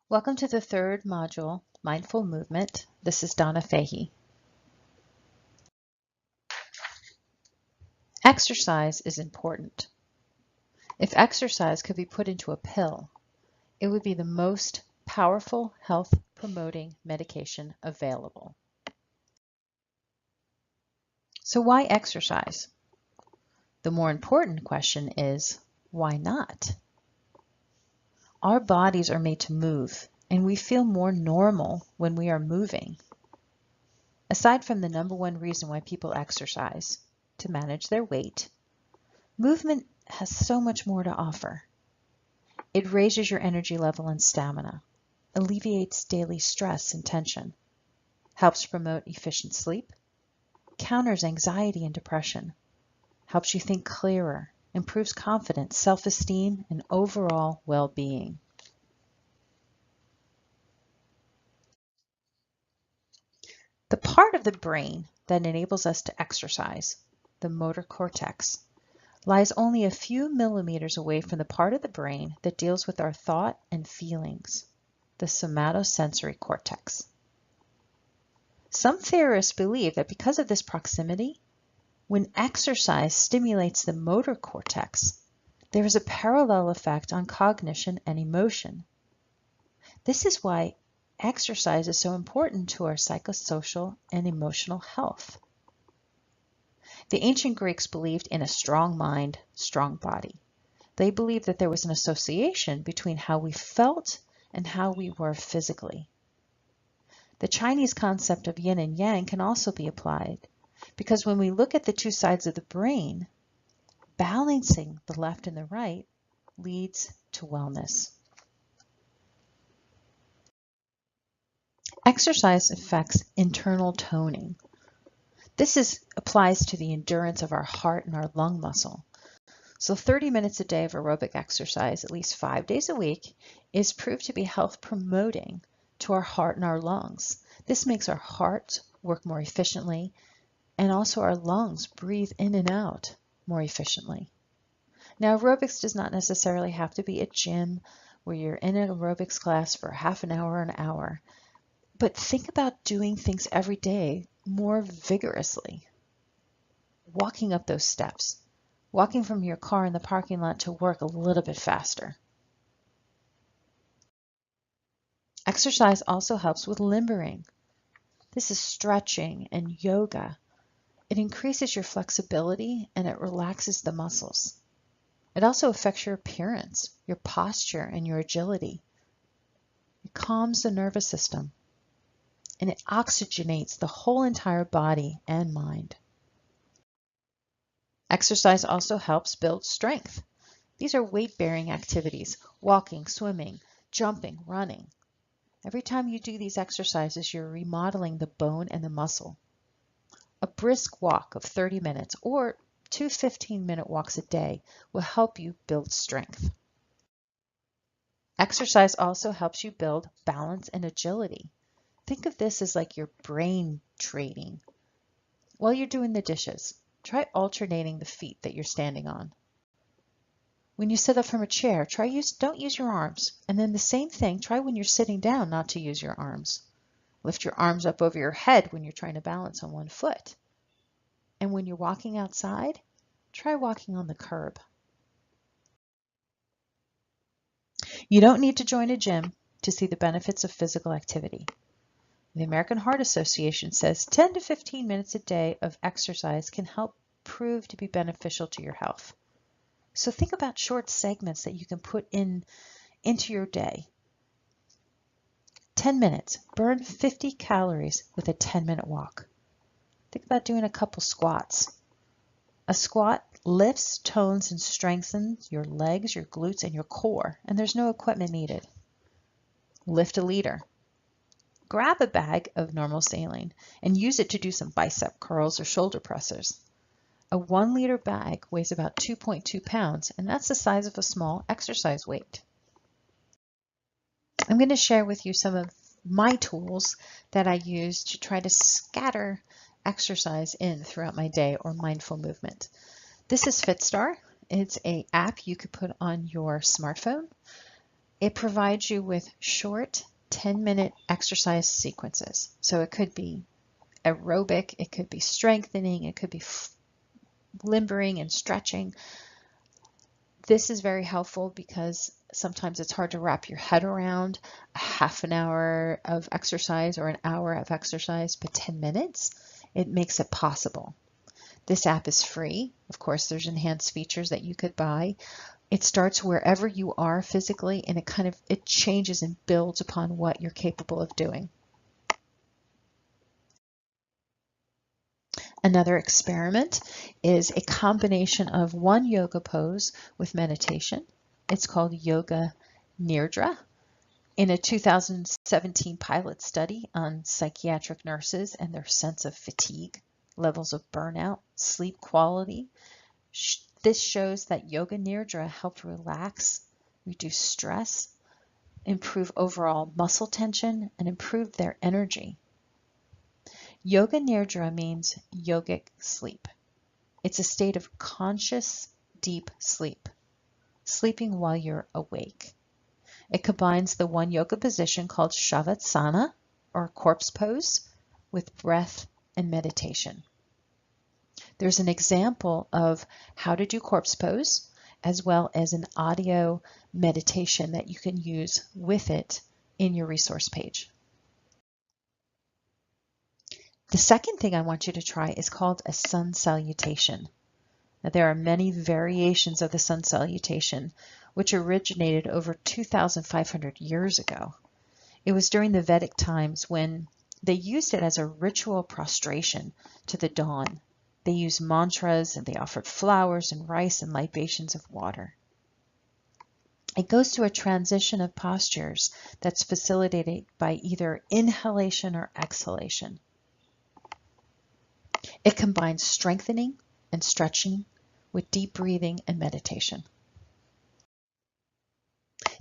Welcome to the third module, Mindful Movement. This is Donna Fahey. Exercise is important. If exercise could be put into a pill, it would be the most powerful health-promoting medication available. So why exercise? The more important question is, why not? Our bodies are made to move, and we feel more normal when we are moving. Aside from the number one reason why people exercise, to manage their weight, movement has so much more to offer. It raises your energy level and stamina, alleviates daily stress and tension, helps promote efficient sleep, counters anxiety and depression, helps you think clearer, improves confidence, self-esteem, and overall well-being. The part of the brain that enables us to exercise, the motor cortex, lies only a few millimeters away from the part of the brain that deals with our thought and feelings, the somatosensory cortex. Some theorists believe that because of this proximity, when exercise stimulates the motor cortex, there is a parallel effect on cognition and emotion. This is why exercise is so important to our psychosocial and emotional health. The ancient Greeks believed in a strong mind, strong body. They believed that there was an association between how we felt and how we were physically. The Chinese concept of yin and yang can also be applied because when we look at the two sides of the brain, balancing the left and the right leads to wellness. Exercise affects internal toning. This applies to the endurance of our heart and our lung muscle. So 30 minutes a day of aerobic exercise, at least 5 days a week, is proved to be health promoting to our heart and our lungs. This makes our heart work more efficiently and also our lungs breathe in and out more efficiently. Now, aerobics does not necessarily have to be a gym where you're in an aerobics class for half an hour or an hour. But think about doing things every day more vigorously. Walking up those steps, walking from your car in the parking lot to work a little bit faster. Exercise also helps with limbering. This is stretching and yoga. It increases your flexibility and it relaxes the muscles. It also affects your appearance, your posture, and your agility. It calms the nervous system. And it oxygenates the whole entire body and mind. Exercise also helps build strength. These are weight-bearing activities, walking, swimming, jumping, running. Every time you do these exercises, you're remodeling the bone and the muscle. A brisk walk of 30 minutes or 2 15-minute walks a day will help you build strength. Exercise also helps you build balance and agility. Think of this as like your brain training. While you're doing the dishes, try alternating the feet that you're standing on. When you sit up from a chair, don't use your arms. And then the same thing, try when you're sitting down not to use your arms. Lift your arms up over your head when you're trying to balance on one foot. And when you're walking outside, try walking on the curb. You don't need to join a gym to see the benefits of physical activity. The American Heart Association says 10 to 15 minutes a day of exercise can help prove to be beneficial to your health. So think about short segments that you can put into your day. 10 minutes, burn 50 calories with a 10-minute walk. Think about doing a couple squats. A squat lifts, tones, and strengthens your legs, your glutes, and your core, and there's no equipment needed. Lift a liter. Grab a bag of normal saline and use it to do some bicep curls or shoulder presses. A 1 liter bag weighs about 2.2 pounds, and that's the size of a small exercise weight. I'm going to share with you some of my tools that I use to try to scatter exercise in throughout my day or mindful movement. This is FitStar. It's an app you could put on your smartphone. It provides you with short 10-minute exercise sequences. So it could be aerobic, it could be strengthening, it could be limbering and stretching. This is very helpful because sometimes it's hard to wrap your head around a half an hour of exercise or an hour of exercise, but 10 minutes, it makes it possible. This app is free. Of course, there's enhanced features that you could buy. It starts wherever you are physically, and it changes and builds upon what you're capable of doing. Another experiment is a combination of one yoga pose with meditation. It's called Yoga Nidra. In a 2017 pilot study on psychiatric nurses and their sense of fatigue, levels of burnout, sleep quality, this shows that Yoga Nidra helped relax, reduce stress, improve overall muscle tension, and improve their energy. Yoga Nidra means yogic sleep. It's a state of conscious, deep sleep, sleeping while you're awake. It combines the one yoga position called Shavasana, or corpse pose, with breath and meditation. There's an example of how to do corpse pose, as well as an audio meditation that you can use with it in your resource page. The second thing I want you to try is called a sun salutation. Now, there are many variations of the sun salutation, which originated over 2,500 years ago. It was during the Vedic times when they used it as a ritual prostration to the dawn. They used mantras and they offered flowers and rice and libations of water. It goes through a transition of postures that's facilitated by either inhalation or exhalation. It combines strengthening and stretching with deep breathing and meditation.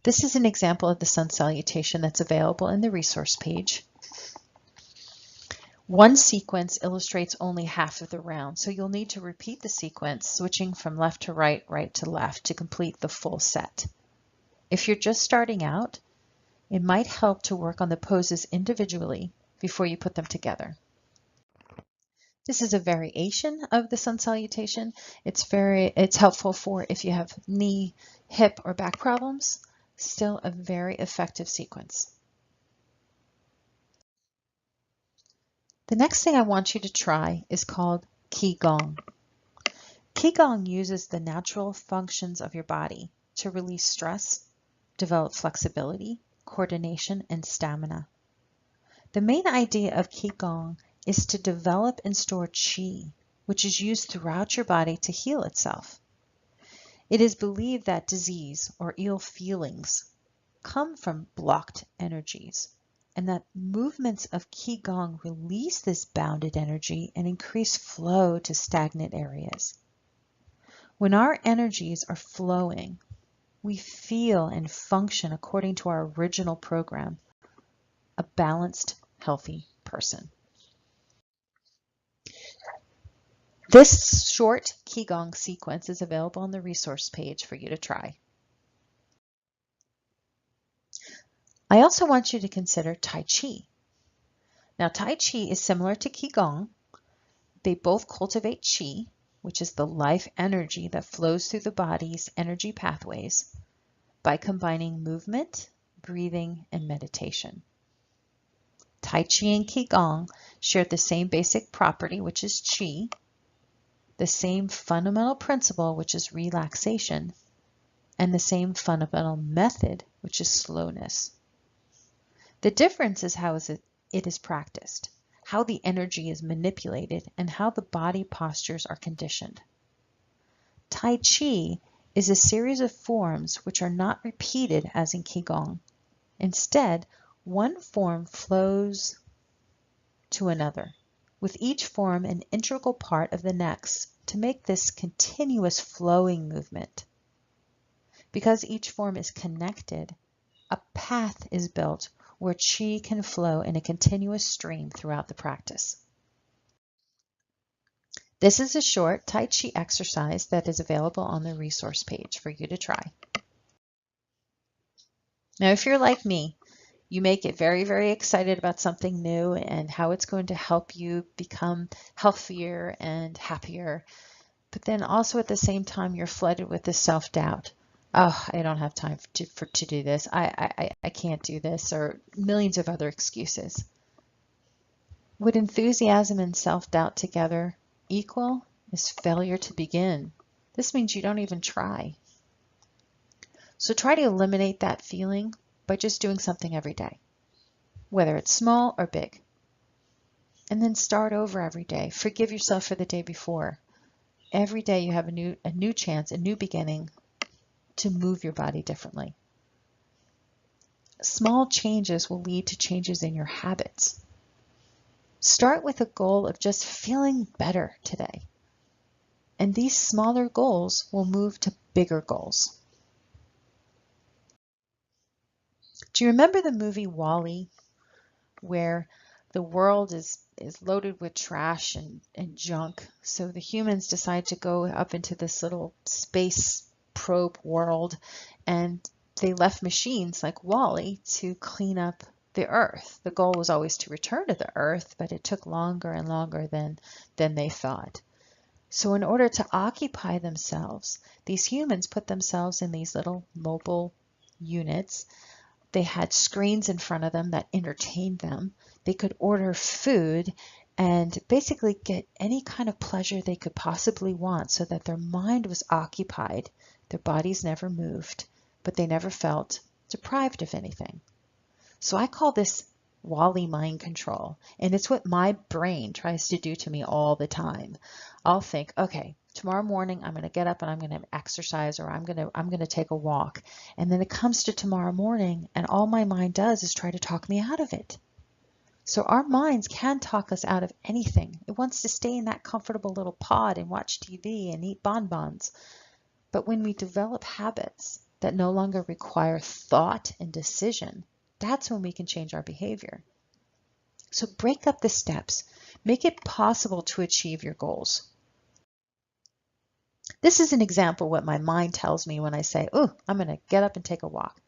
This is an example of the sun salutation that's available in the resource page. One sequence illustrates only half of the round, so you'll need to repeat the sequence, switching from left to right, right to left to complete the full set. If you're just starting out, it might help to work on the poses individually before you put them together. This is a variation of the sun salutation. It's helpful for if you have knee, hip, or back problems. Still a very effective sequence. The next thing I want you to try is called Qigong. Qigong uses the natural functions of your body to release stress, develop flexibility, coordination, and stamina. The main idea of Qigong is to develop and store qi, which is used throughout your body to heal itself. It is believed that disease or ill feelings come from blocked energies, and that movements of Qigong release this bounded energy and increase flow to stagnant areas. When our energies are flowing, we feel and function according to our original program, a balanced, healthy person. This short Qigong sequence is available on the resource page for you to try. I also want you to consider Tai Chi. Now, Tai Chi is similar to Qigong. They both cultivate Qi, which is the life energy that flows through the body's energy pathways, by combining movement, breathing, and meditation. Tai Chi and Qigong share the same basic property, which is Qi, the same fundamental principle, which is relaxation, and the same fundamental method, which is slowness. The difference is how it is practiced, how the energy is manipulated, and how the body postures are conditioned. Tai Chi is a series of forms which are not repeated as in Qigong. Instead, one form flows to another, with each form an integral part of the next to make this continuous flowing movement. Because each form is connected, a path is built where Qi can flow in a continuous stream throughout the practice. This is a short Tai Chi exercise that is available on the resource page for you to try. Now, if you're like me, you may get very, very excited about something new and how it's going to help you become healthier and happier. But then also at the same time, you're flooded with this self-doubt. Oh, I don't have time to do this. I can't do this, or millions of other excuses. Would enthusiasm and self-doubt together equal is failure to begin. This means you don't even try. So try to eliminate that feeling by just doing something every day, whether it's small or big. And then start over every day. Forgive yourself for the day before. Every day you have a new chance, a new beginning to move your body differently. Small changes will lead to changes in your habits. Start with a goal of just feeling better today. And these smaller goals will move to bigger goals. Do you remember the movie WALL-E, where the world is loaded with trash and junk? So the humans decide to go up into this little space probe world, and they left machines like WALL-E to clean up the earth. The goal was always to return to the earth, but it took longer and longer than they thought. So in order to occupy themselves, these humans put themselves in these little mobile units. They had screens in front of them that entertained them. They could order food and basically get any kind of pleasure they could possibly want so that their mind was occupied. Their bodies never moved, but they never felt deprived of anything. So I call this WALL-E mind control, and it's what my brain tries to do to me all the time. I'll think, okay, tomorrow morning I'm going to get up and I'm going to exercise, or I'm going to take a walk. And then it comes to tomorrow morning, and all my mind does is try to talk me out of it. So our minds can talk us out of anything. It wants to stay in that comfortable little pod and watch TV and eat bonbons. But when we develop habits that no longer require thought and decision, that's when we can change our behavior. So break up the steps. Make it possible to achieve your goals. This is an example of what my mind tells me when I say, oh, I'm going to get up and take a walk.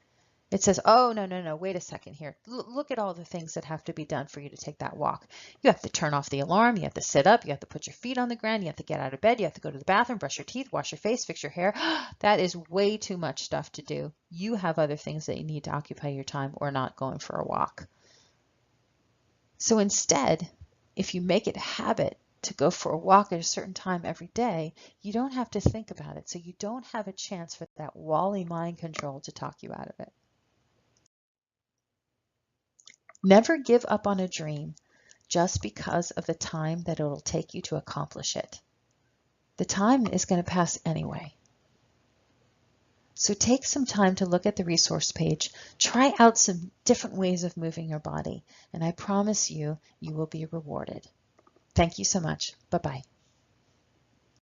It says, oh, no, wait a second here. Look at all the things that have to be done for you to take that walk. You have to turn off the alarm. You have to sit up. You have to put your feet on the ground. You have to get out of bed. You have to go to the bathroom, brush your teeth, wash your face, fix your hair. That is way too much stuff to do. You have other things that you need to occupy your time, or not going for a walk. So instead, if you make it a habit to go for a walk at a certain time every day, you don't have to think about it. So you don't have a chance for that WALL-E mind control to talk you out of it. Never give up on a dream just because of the time that it'll take you to accomplish it. The time is going to pass anyway. So take some time to look at the resource page, try out some different ways of moving your body, and I promise you, you will be rewarded. Thank you so much. Bye-bye.